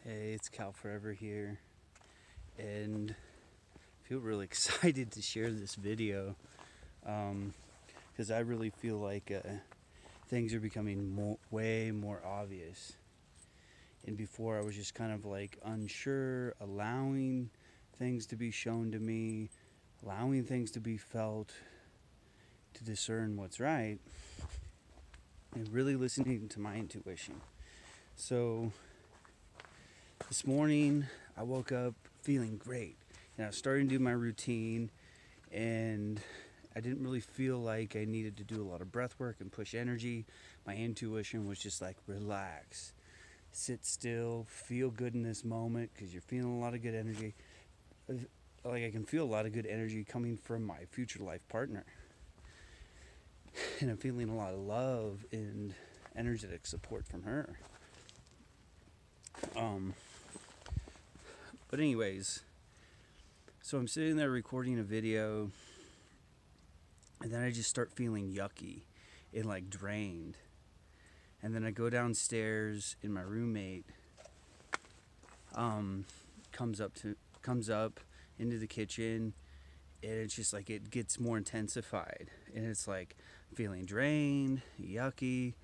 Hey, it's Cal Forever here, and I feel really excited to share this video because I really feel like things are becoming way more obvious. And before, I was just kind of like unsure, allowing things to be shown to me, allowing things to be felt, to discern what's right, and really listening to my intuition. So, this morning, I woke up feeling great, and I was starting to do my routine, and I didn't really feel like I needed to do a lot of breath work and push energy. My intuition was just like, relax, sit still, feel good in this moment, because you're feeling a lot of good energy. Like, I can feel a lot of good energy coming from my future life partner, and I'm feeling a lot of love and energetic support from her. But anyways, so I'm sitting there recording a video, and then I just start feeling yucky and like drained. And then I go downstairs, and my roommate comes up into the kitchen, and it's just like it gets more intensified, and it's like feeling drained, yucky,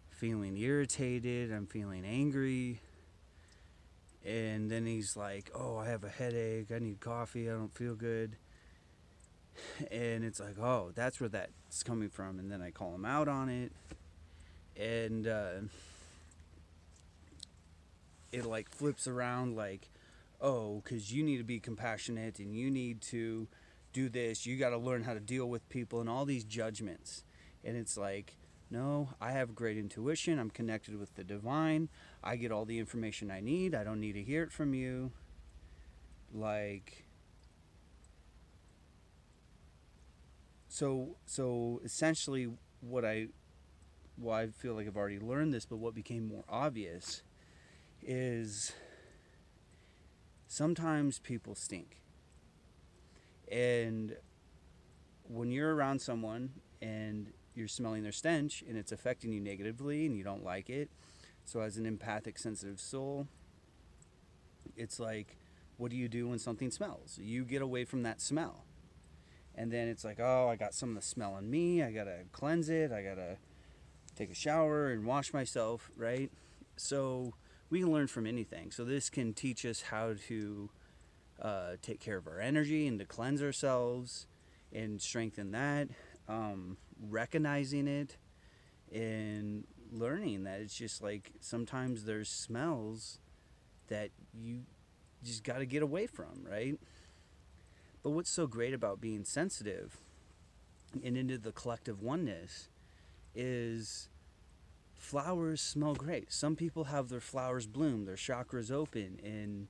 feeling irritated, I'm feeling angry. And then he's like, oh, I have a headache, I need coffee, I don't feel good. And it's like, oh, that's where that's coming from. And then I call him out on it, and it like flips around like, oh, because you need to be compassionate and you need to do this, you got to learn how to deal with people, and all these judgments. And it's like, no, I have great intuition, I'm connected with the divine, I get all the information I need, I don't need to hear it from you. Like, so essentially I feel like I've already learned this, but what became more obvious is sometimes people stink. And when you're around someone and you're smelling their stench and it's affecting you negatively and you don't like it, so as an empathic, sensitive soul, it's like, what do you do when something smells? You get away from that smell. And then it's like, oh, I got some of the smell on me, I gotta cleanse it, I gotta take a shower and wash myself, right? So we can learn from anything. So this can teach us how to take care of our energy and to cleanse ourselves and strengthen that, recognizing it and learning that it's just like sometimes there's smells that you just got to get away from, right? But what's so great about being sensitive and into the collective oneness is flowers smell great. Some people have their flowers bloom, their chakras open,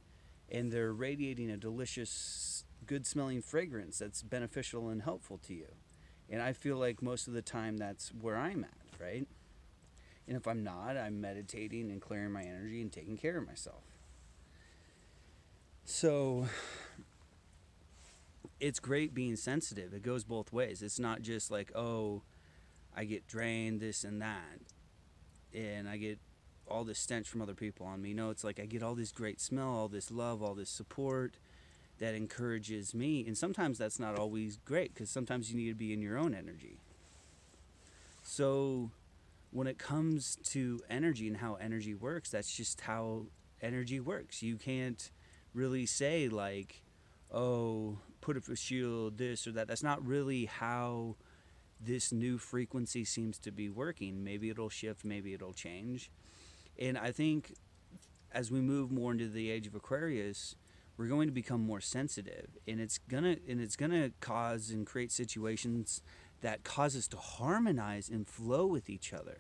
and they're radiating a delicious, good smelling fragrance that's beneficial and helpful to you. And I feel like most of the time that's where I'm at, right? And if I'm not, I'm meditating and clearing my energy and taking care of myself. So it's great being sensitive. It goes both ways. It's not just like, oh, I get drained, this and that, and I get all this stench from other people on me. No, it's like I get all this great smell, all this love, all this support that encourages me. And sometimes that's not always great, because sometimes you need to be in your own energy. So when it comes to energy and how energy works, that's just how energy works. You can't really say like, oh, put up a shield, this or that. That's not really how this new frequency seems to be working. Maybe it'll shift, maybe it'll change. And I think as we move more into the age of Aquarius, we're going to become more sensitive, and it's gonna cause and create situations that cause us to harmonize and flow with each other.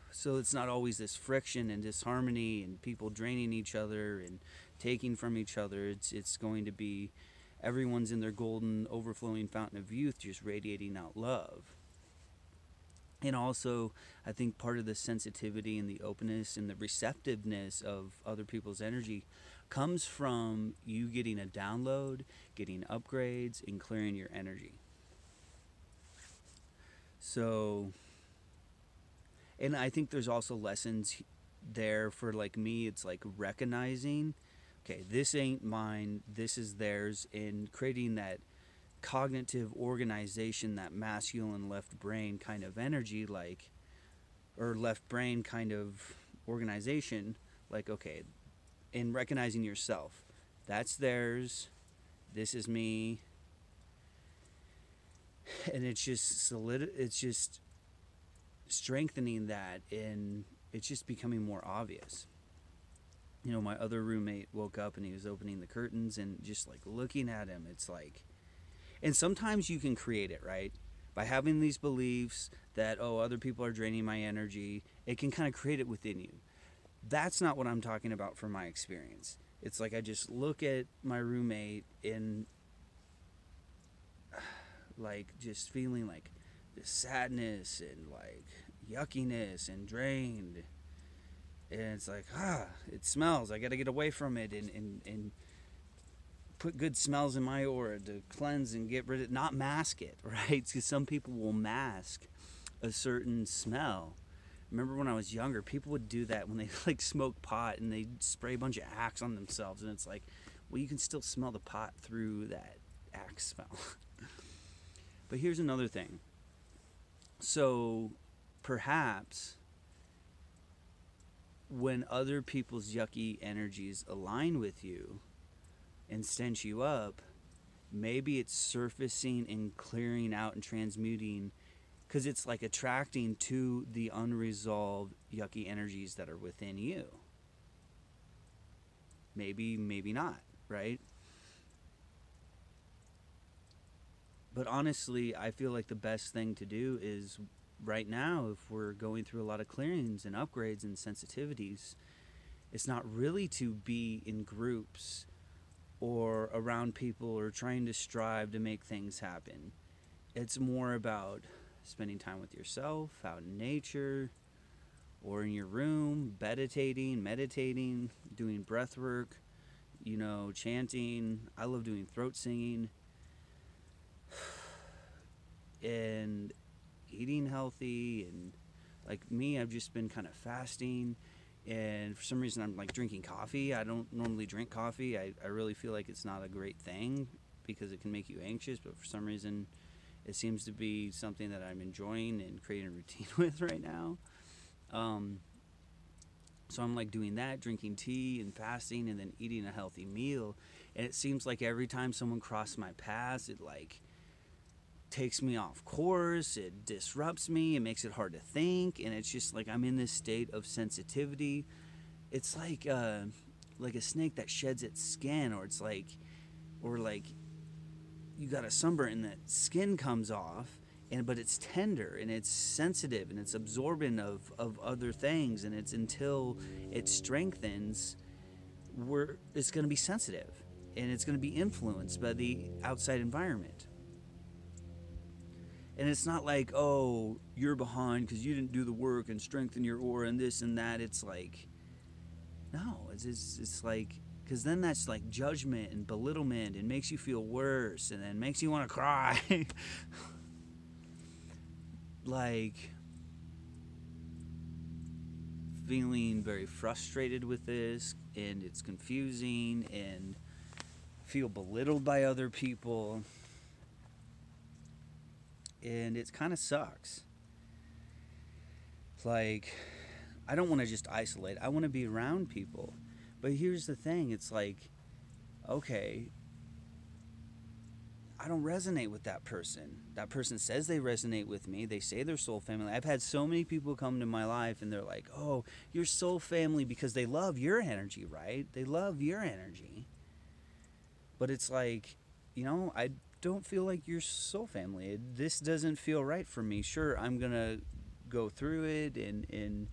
So it's not always this friction and disharmony and people draining each other and taking from each other. It's going to be everyone's in their golden overflowing fountain of youth, just radiating out love. And also, I think part of the sensitivity and the openness and the receptiveness of other people's energy comes from you getting a download, getting upgrades, and clearing your energy. So And I think there's also lessons there for like me. It's like recognizing, okay, this ain't mine, this is theirs, and creating that cognitive organization, that masculine left brain kind of energy, like, or left brain kind of organization, like, okay, in recognizing yourself, that's theirs, this is me, and it's just it's just strengthening that, and it's just becoming more obvious. You know, my other roommate woke up and he was opening the curtains and just like looking at him, it's like, and sometimes you can create it, right? By having these beliefs that, oh, other people are draining my energy, it can kind of create it within you. That's not what I'm talking about from my experience. It's like I just look at my roommate and like just feeling like this sadness and like yuckiness and drained. And it's like, it smells. I got to get away from it and put good smells in my aura to cleanse and get rid of it, not mask it, right? Because some people will mask a certain smell. Remember when I was younger, people would do that when they like smoke pot and they spray a bunch of Axe on themselves, and it's like, well, you can still smell the pot through that Axe smell. But here's another thing. So perhaps when other people's yucky energies align with you and stench you up, maybe it's surfacing and clearing out and transmuting, because it's like attracting to the unresolved yucky energies that are within you. Maybe, maybe not, right? But honestly, I feel like the best thing to do is right now, if we're going through a lot of clearings and upgrades and sensitivities, it's not really to be in groups or around people or trying to strive to make things happen. It's more about spending time with yourself, out in nature, or in your room, meditating, doing breath work, chanting. I love doing throat singing. And eating healthy, and like me, I've just been kind of fasting, and for some reason I'm like drinking coffee. I don't normally drink coffee. I really feel like it's not a great thing because it can make you anxious, but for some reason it seems to be something that I'm enjoying and creating a routine with right now. So I'm like doing that, drinking tea and fasting, and then eating a healthy meal, and it seems like every time someone crosses my path, it like takes me off course, it disrupts me, it makes it hard to think, and it's just like I'm in this state of sensitivity. It's like a snake that sheds its skin, or it's like, or like you got a sunburn and that skin comes off, but it's tender and it's sensitive and it's absorbent of other things, and it's until it strengthens where it's going to be sensitive and it's going to be influenced by the outside environment. And it's not like, oh, you're behind because you didn't do the work and strengthen your aura and this and that. It's like, no, it's like, because then that's like judgment and belittlement and makes you feel worse and then makes you want to cry. Like, feeling very frustrated with this, and it's confusing, and feel belittled by other people. And it kind of sucks. Like, I don't want to just isolate. I want to be around people. But here's the thing. It's like, okay, I don't resonate with that person. That person says they resonate with me. They say they're soul family. I've had so many people come to my life and they're like, oh, you're soul family, because they love your energy, right? They love your energy. But it's like, I don't feel like you're soul family. This doesn't feel right for me. Sure, I'm gonna go through it, and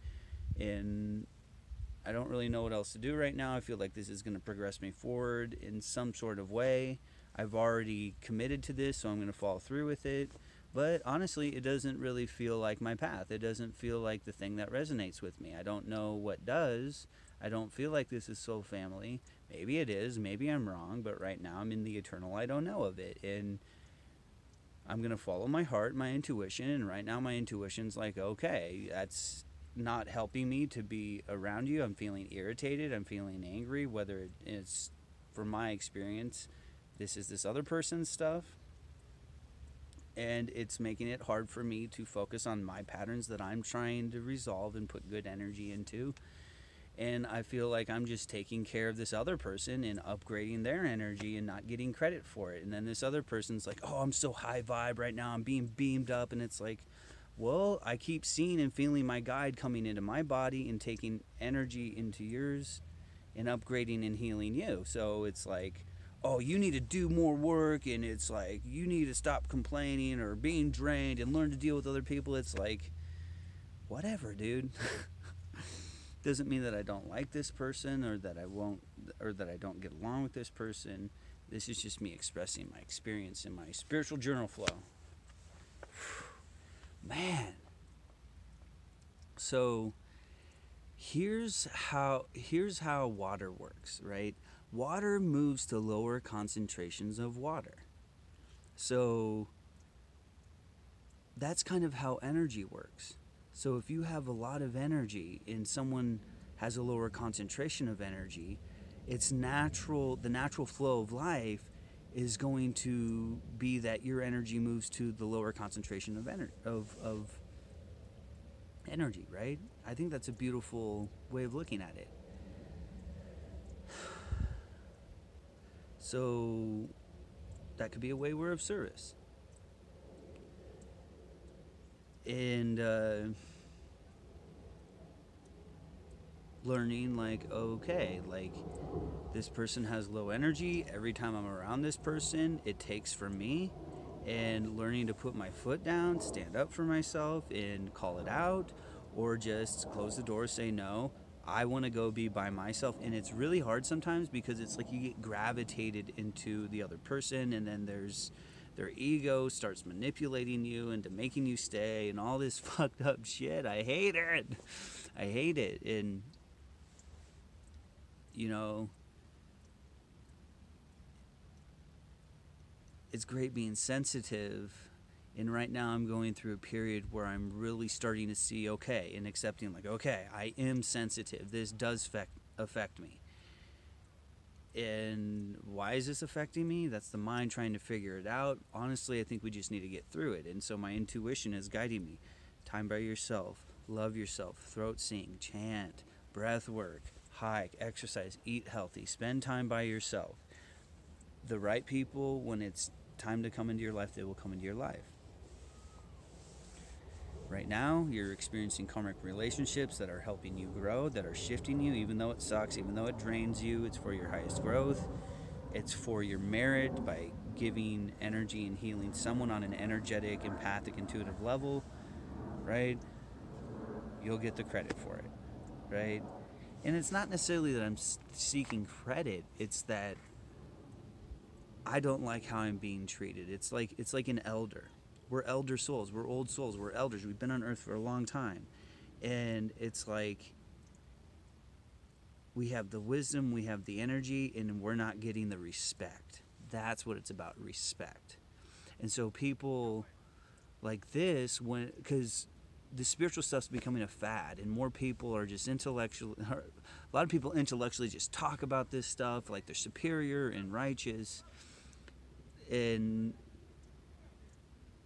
I don't really know what else to do right now. I feel like this is gonna progress me forward in some sort of way. I've already committed to this, so I'm gonna follow through with it. But honestly, it doesn't really feel like my path. It doesn't feel like the thing that resonates with me. I don't know what does. I don't feel like this is soul family. Maybe it is. Maybe I'm wrong. But right now I'm in the eternal I don't know of it. And I'm going to follow my heart, my intuition. And right now my intuition's like, okay, that's not helping me to be around you. I'm feeling irritated. I'm feeling angry, whether it's, from my experience, this is this other person's stuff. And it's making it hard for me to focus on my patterns that I'm trying to resolve and put good energy into. And I feel like I'm just taking care of this other person and upgrading their energy and not getting credit for it. And then this other person's like, oh, I'm so high vibe right now. I'm being beamed up. And it's like, well, I keep seeing and feeling my guide coming into my body and taking energy into yours and upgrading and healing you. So it's like, oh, you need to do more work, and it's like, you need to stop complaining or being drained and learn to deal with other people. It's like, whatever, dude. Doesn't mean that I don't like this person or that I won't, or that I don't get along with this person. This is just me expressing my experience in my spiritual journal flow. Man. So here's how water works, right? Water moves to lower concentrations of water. So that's kind of how energy works. So if you have a lot of energy and someone has a lower concentration of energy, it's natural, the natural flow of life is going to be that your energy moves to the lower concentration of energy, right? I think that's a beautiful way of looking at it. So that could be a way we're of service. And learning, like, okay, like, this person has low energy. Every time I'm around this person, it takes from me. And learning to put my foot down, stand up for myself, and call it out, or just close the door, say no. I want to go be by myself. And it's really hard sometimes because it's like you get gravitated into the other person, and then there's their ego starts manipulating you into making you stay and all this fucked up shit. I hate it. I hate it. And, you know, it's great being sensitive. And right now I'm going through a period where I'm really starting to see, okay, and accepting, like, okay, I am sensitive. This does affect me. And why is this affecting me? That's the mind trying to figure it out. Honestly, I think we just need to get through it. And so my intuition is guiding me. Time by yourself. Love yourself. Throat sing. Chant. Breath work. Hike. Exercise. Eat healthy. Spend time by yourself. The right people, when it's time to come into your life, they will come into your life. Right now, you're experiencing karmic relationships that are helping you grow, that are shifting you, even though it sucks, even though it drains you. It's for your highest growth. It's for your merit by giving energy and healing someone on an energetic, empathic, intuitive level, right? You'll get the credit for it, right? And it's not necessarily that I'm seeking credit. It's that I don't like how I'm being treated. It's like an elder. We're elder souls. We're old souls. We're elders. We've been on earth for a long time. And it's like we have the wisdom, we have the energy, and we're not getting the respect. That's what it's about, respect. And so people like this, because the spiritual stuff's becoming a fad, and more people are just intellectual. A lot of people intellectually just talk about this stuff like they're superior and righteous. And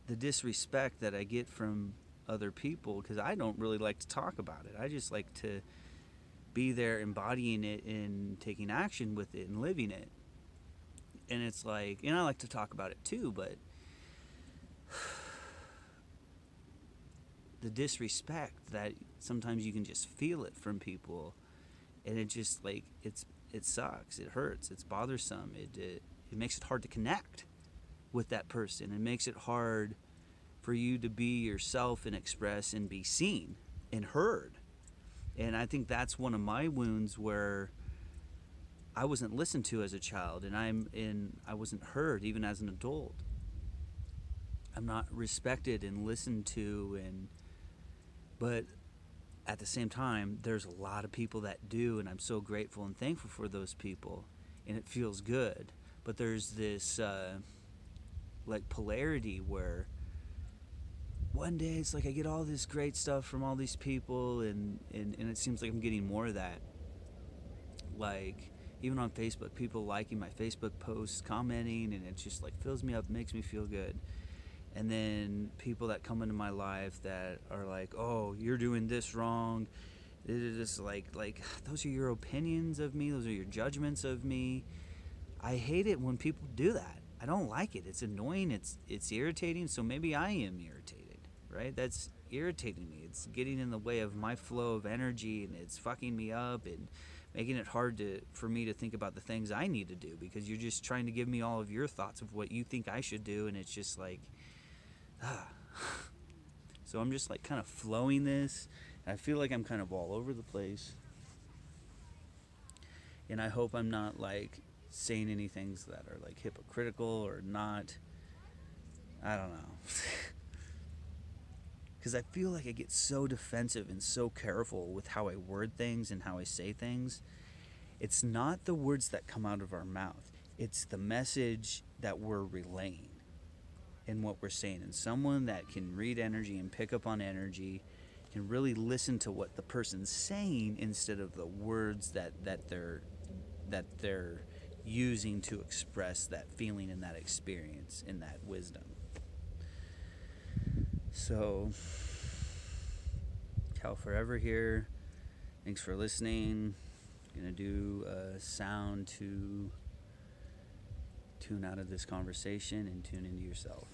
the disrespect that I get from other people, because I don't really like to talk about it. I just like to be there embodying it and taking action with it and living it. And it's like, and I like to talk about it too, but the disrespect that sometimes you can just feel it from people, and it just like, it sucks, it hurts, it's bothersome, it makes it hard to connect with that person. It makes it hard for you to be yourself and express and be seen and heard. And I think that's one of my wounds, where I wasn't listened to as a child, and I wasn't heard even as an adult. I'm not respected and listened to, but at the same time, there's a lot of people that do, and I'm so grateful and thankful for those people, and it feels good. But there's this like polarity where, one day it's like I get all this great stuff from all these people, and it seems like I'm getting more of that. Like, even on Facebook, people liking my Facebook posts, commenting, and it just like fills me up, makes me feel good. And then people that come into my life that are like, oh, you're doing this wrong. It's just like those are your opinions of me, those are your judgments of me. I hate it when people do that. I don't like it. It's annoying, it's irritating, so maybe I am irritated, right? That's irritating me. It's getting in the way of my flow of energy, and it's fucking me up and making it hard for me to think about the things I need to do, because you're just trying to give me all of your thoughts of what you think I should do, and it's just like, So I'm just like kind of flowing this. I feel like I'm kind of all over the place. And I hope I'm not like saying any things that are like hypocritical or not. I don't know. Because I feel like I get so defensive and so careful with how I word things and how I say things. It's not the words that come out of our mouth. It's the message that we're relaying in what we're saying. And someone that can read energy and pick up on energy can really listen to what the person's saying instead of the words that they're using to express that feeling and that experience and that wisdom. So, Cal Forever here. Thanks for listening. Gonna do a sound to tune out of this conversation and tune into yourself.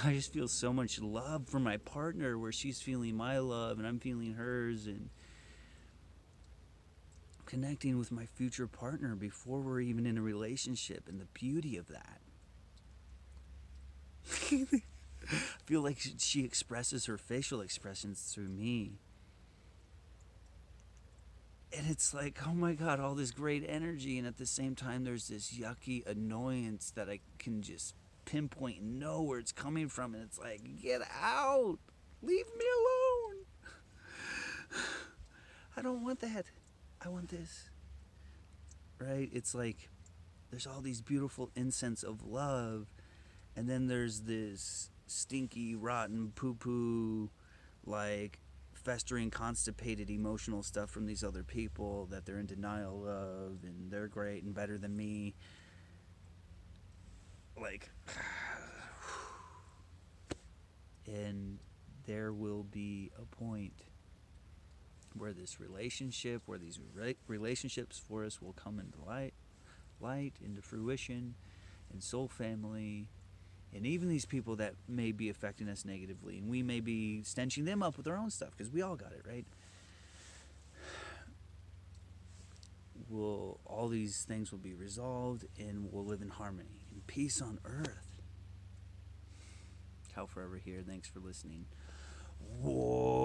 I just feel so much love from my partner, where she's feeling my love and I'm feeling hers, and connecting with my future partner before we're even in a relationship, and the beauty of that. I feel like she expresses her facial expressions through me. And it's like, oh my God, all this great energy, and at the same time there's this yucky annoyance that I can just pinpoint and know where it's coming from, and it's like, get out, leave me alone. I don't want that. I want this. Right? It's like there's all these beautiful incense of love, and then there's this stinky, rotten, poo-poo, like festering, constipated, emotional stuff from these other people that they're in denial of, and they're great and better than me. Like, and there will be a point where this relationship, where these relationships for us will come into light, into fruition, and soul family, and even these people that may be affecting us negatively, and we may be stenching them up with our own stuff, because we all got it, right? All these things will be resolved, and we'll live in harmony and peace on earth. Cal Forever here. Thanks for listening. Whoa.